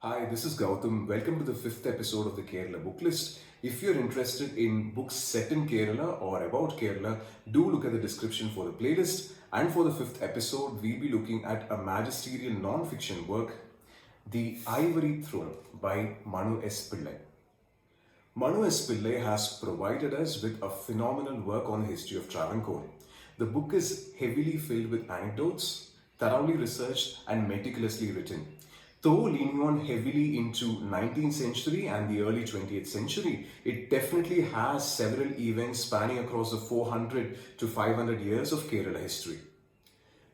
Hi, this is Gautam. Welcome to the fifth episode of the Kerala book list. If you're interested in books set in Kerala or about Kerala, do look at the description for the playlist. And for the fifth episode, we'll be looking at a magisterial non-fiction work, The Ivory Throne by Manu S. Pillai. Manu S. Pillai has provided us with a phenomenal work on the history of Travancore. The book is heavily filled with anecdotes, thoroughly researched and meticulously written. Though leaning on heavily into 19th century and the early 20th century, it definitely has several events spanning across the 400 to 500 years of Kerala history.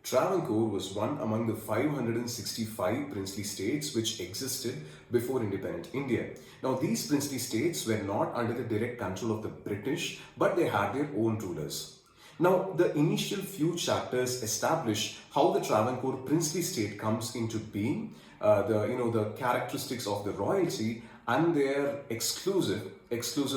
Travancore was one among the 565 princely states which existed before independent India. Now, these princely states were not under the direct control of the British, but they had their own rulers. Now, the initial few chapters establish how the Travancore princely state comes into being, the characteristics of the royalty and their exclusive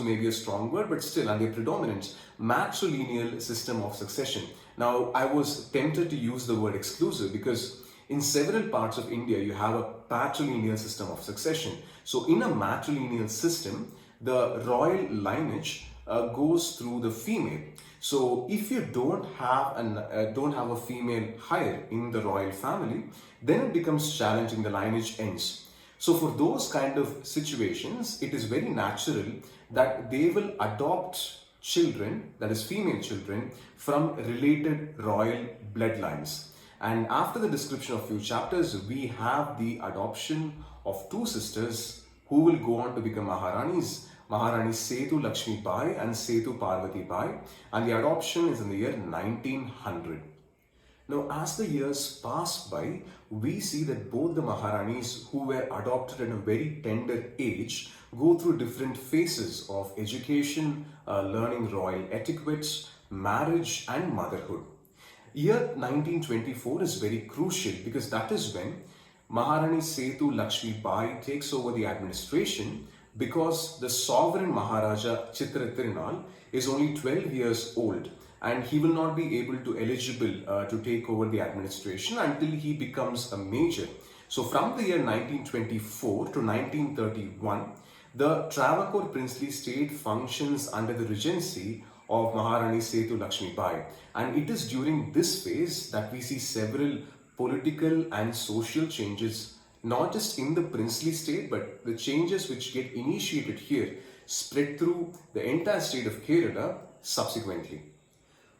may be a strong word, but still, and their predominant matrilineal system of succession. Now, I was tempted to use the word exclusive because in several parts of India, you have a patrilineal system of succession. So, in a matrilineal system, the royal lineage goes through the female. So, if you don't have a female heir in the royal family, then it becomes challenging. The lineage ends. So, for those kind of situations, it is very natural that they will adopt children, that is female children, from related royal bloodlines. And after the description of few chapters, we have the adoption of two sisters who will go on to become Maharanis, Maharani Sethu Lakshmi Bai and Sethu Parvati Bai, and the adoption is in the year 1900. Now, as the years pass by, we see that both the Maharanis who were adopted at a very tender age go through different phases of education, learning royal etiquettes, marriage and motherhood. Year 1924 is very crucial because that is when Maharani Sethu Lakshmi Bai takes over the administration, because the sovereign Maharaja Chitra Tirunal is only 12 years old and he will not be able to eligible to take over the administration until he becomes a major. So from the year 1924 to 1931, the Travancore princely state functions under the regency of Maharani Sethu Lakshmi Bai, and it is during this phase that we see several political and social changes, not just in the princely state, but the changes which get initiated here spread through the entire state of Kerala subsequently.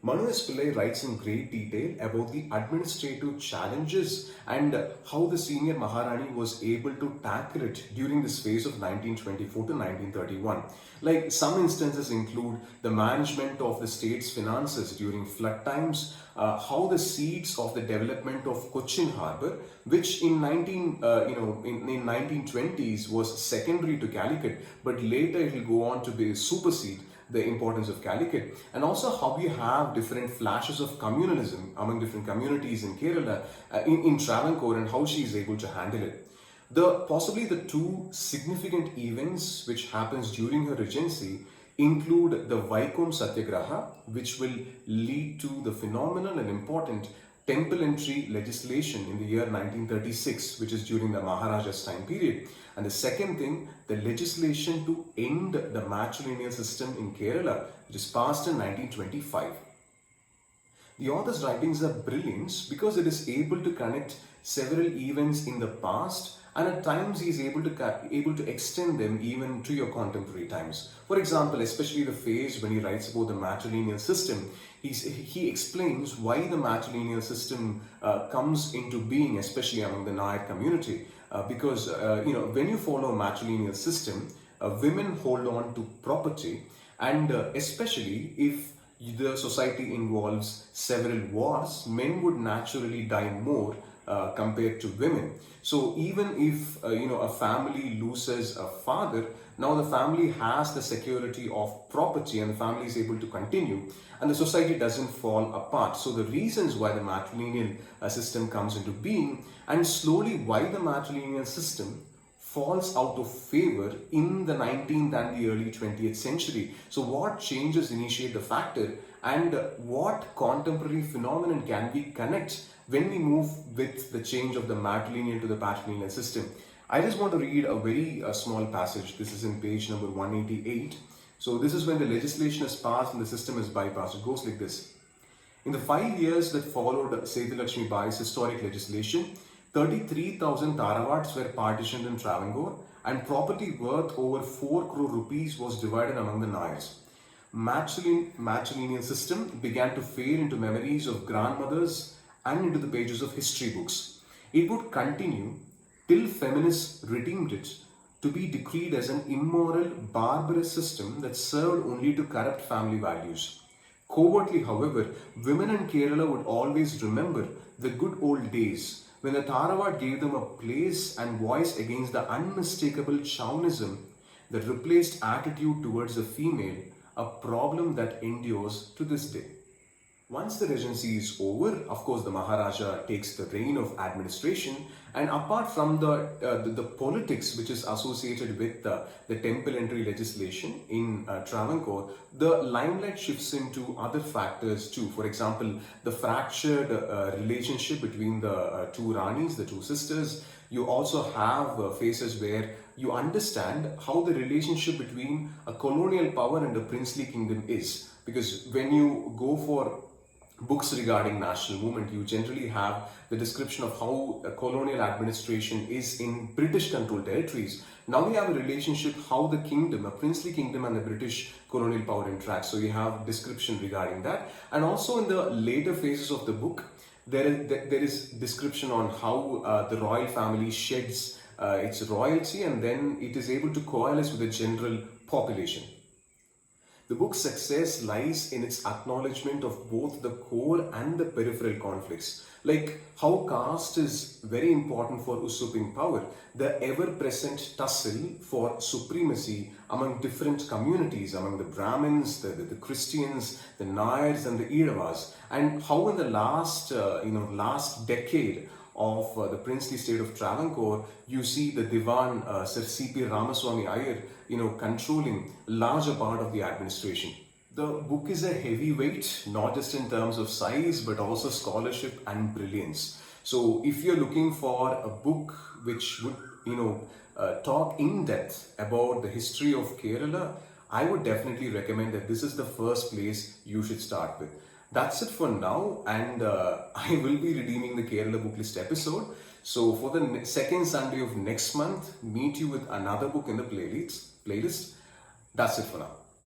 Manu S. Pillai writes in great detail about the administrative challenges and how the senior Maharani was able to tackle it during this phase of 1924 to 1931. Like, some instances include the management of the state's finances during flood times, how the seeds of the development of Cochin Harbour, which in 1920s was secondary to Calicut, but later it will go on to be supersede the importance of Calicut, and also how we have different flashes of communalism among different communities in Kerala, in Travancore, and how she is able to handle it. Possibly the two significant events which happens during her regency include the Vaikom Satyagraha, which will lead to the phenomenal and important temple entry legislation in the year 1936, which is during the Maharaja's time period. And the second thing, the legislation to end the matrilineal system in Kerala, which is passed in 1925. The author's writings are brilliant because it is able to connect several events in the past, and at times he is able to extend them even to your contemporary times. For example, especially the phase when he writes about the matrilineal system, he explains why the matrilineal system comes into being, especially among the Nair community. Because when you follow a matrilineal system, women hold on to property, and especially if the society involves several wars, men would naturally die more compared to women. So even if a family loses a father, now the family has the security of property and the family is able to continue and the society doesn't fall apart. So the reasons why the matrilineal system comes into being, and slowly why the matrilineal system falls out of favor in the 19th and the early 20th century. So what changes initiate the factor, and what contemporary phenomenon can we connect when we move with the change of the matrilineal to the patrilineal system? I just want to read a very small passage. This is in page number 188. So this is when the legislation is passed and the system is bypassed. It goes like this. In the 5 years that followed Sethu Bai's historic legislation, 33,000 Tarawats were partitioned in Travancore and property worth over 4 crore rupees was divided among the Nayars. Matrilineal system began to fade into memories of grandmothers and into the pages of history books. It would continue till feminists redeemed it to be decreed as an immoral, barbarous system that served only to corrupt family values. Covertly, however, women in Kerala would always remember the good old days when the Tharawad gave them a place and voice against the unmistakable chauvinism that replaced attitude towards the female, a problem that endures to this day. Once the regency is over, of course, the Maharaja takes the reign of administration, and apart from the politics which is associated with the temple entry legislation in Travancore, the limelight shifts into other factors too. For example, the fractured relationship between the two Ranis, the two sisters. You also have phases where you understand how the relationship between a colonial power and a princely kingdom is. Because when you go for books regarding national movement, you generally have the description of how a colonial administration is in British controlled territories. Now we have a relationship how the kingdom, a princely kingdom and the British colonial power interact. So you have description regarding that. And also in the later phases of the book, there is description on how the royal family sheds its royalty and then it is able to coalesce with the general population. The book's success lies in its acknowledgement of both the core and the peripheral conflicts, like how caste is very important for usurping power, the ever-present tussle for supremacy among different communities, among the Brahmins, the Christians, the Nayars and the Idavas, and how in the last decade of the princely state of Travancore, you see the Divan, Sir C.P. Ramaswamy Iyer, controlling larger part of the administration. The book is a heavyweight, not just in terms of size, but also scholarship and brilliance. So if you're looking for a book which would, talk in depth about the history of Kerala, I would definitely recommend that this is the first place you should start with. That's it for now, and I will be redeeming the Kerala Booklist episode. So for the second Sunday of next month, meet you with another book in the playlist. That's it for now.